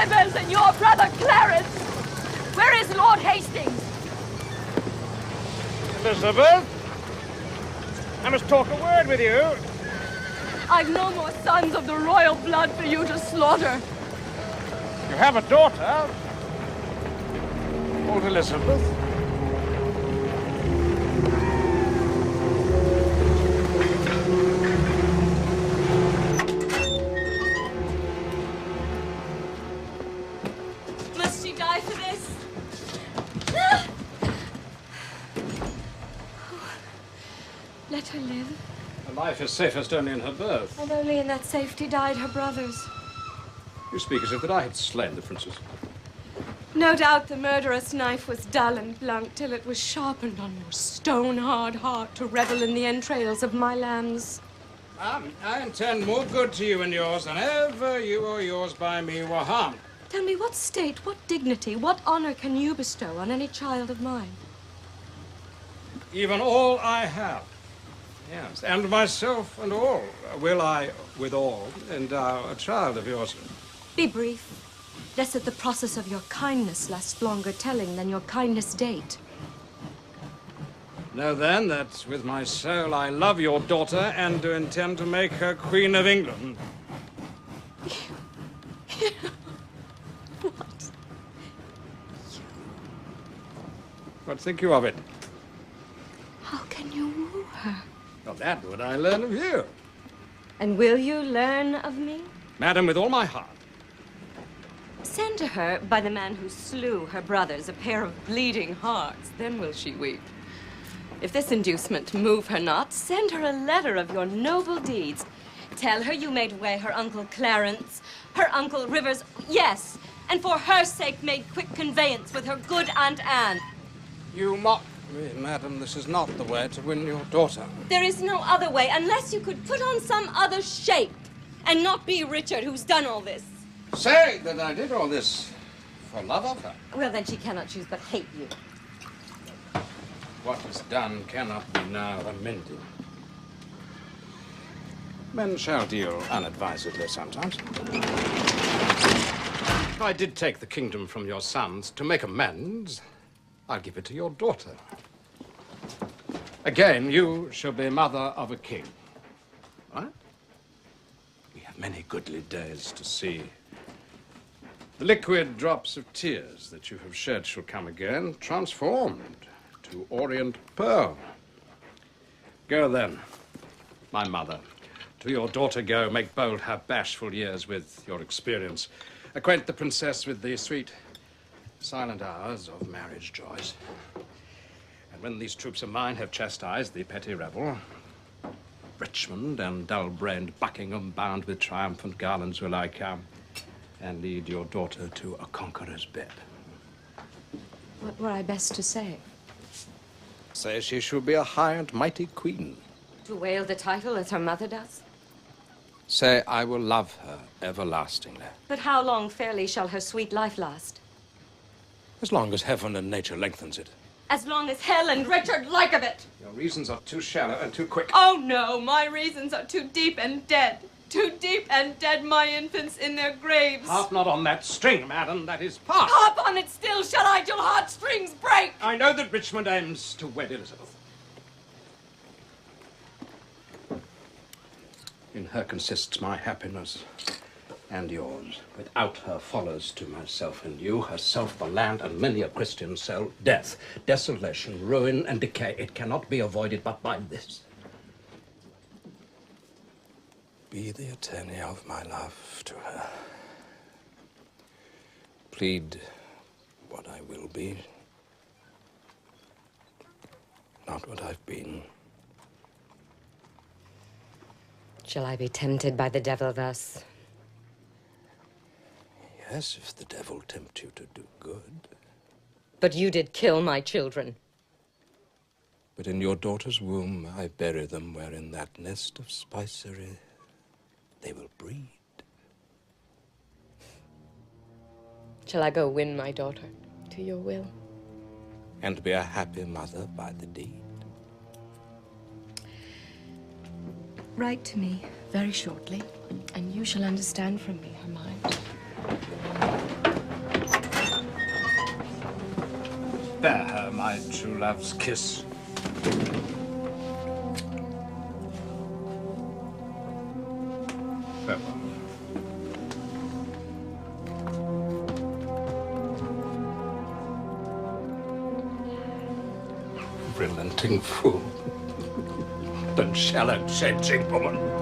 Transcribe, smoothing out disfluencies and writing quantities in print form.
Rivers and your brother Clarence? Where is Lord Hastings? Elizabeth, I must talk a word with you. I've no more sons of the royal blood for you to slaughter. You have a daughter, old Elizabeth. Must she die for this? Let her live. Her life is safest only in her birth. And only in that safety died her brothers. You speak as if that I had slain the princess. No doubt the murderous knife was dull and blunt till it was sharpened on your stone-hard heart to revel in the entrails of my lambs. I intend more good to you and yours than ever you or yours by me were harmed. Tell me, what state, what dignity, what honor can you bestow on any child of mine? Even all I have. Yes, and myself and all will I, with all, endow a child of yours. Be brief, lest the process of your kindness last longer telling than your kindness date. Know then that with my soul I love your daughter and do intend to make her Queen of England. What? What think you of it? How can you woo her? Well, that would I learn of you. And will you learn of me? Madam, with all my heart. Send to her by the man who slew her brothers a pair of bleeding hearts, then will she weep. If this inducement move her not, send her a letter of your noble deeds. Tell her you made way her uncle Clarence, her uncle Rivers, yes, and for her sake made quick conveyance with her good Aunt Anne. You mock me, madam. This is not the way to win your daughter. There is no other way, unless you could put on some other shape, and not be Richard who's done all this. Say that I did all this for love of her. Well, then she cannot choose but hate you. What is done cannot be now amended. Men shall deal unadvisedly sometimes. If I did take the kingdom from your sons to make amends, I'll give it to your daughter. Again, you shall be mother of a king. Right? We have many goodly days to see. The liquid drops of tears that you have shed shall come again, transformed to orient pearl. Go then, my mother. To your daughter go, make bold her bashful years with your experience. Acquaint the princess with the sweet, silent hours of marriage joys. And when these troops of mine have chastised the petty rebel, Richmond and dull-brained Buckingham, bound with triumphant garlands, will I come and lead your daughter to a conqueror's bed. What were I best to say? Say she shall be a high and mighty queen. To wail the title as her mother does? Say I will love her everlastingly. But how long fairly shall her sweet life last? As long as heaven and nature lengthens it. As long as hell and Richard like of it. Your reasons are too shallow and too quick. Oh no, my reasons are too deep and dead. Too deep and dead, my infants in their graves. Harp not on that string, madam, that is past. Harp on it still, shall I, till heartstrings break? I know that Richmond aims to wed Elizabeth. In her consists my happiness and yours. Without her follows to myself and you, herself, the land, and many a Christian soul, death, desolation, ruin, and decay. It cannot be avoided but by this. Be the attorney of my love to her. Plead what I will be, not what I've been. Shall I be tempted by the devil thus? Yes, if the devil tempt you to do good. But you did kill my children. But in your daughter's womb I bury them, where in that nest of spicery they will breed. Shall I go win my daughter to your will? And be a happy mother by the deed. Write to me very shortly, and you shall understand from me her mind. Bear her my true love's kiss. Farewell. Relenting fool. And shallow changing woman.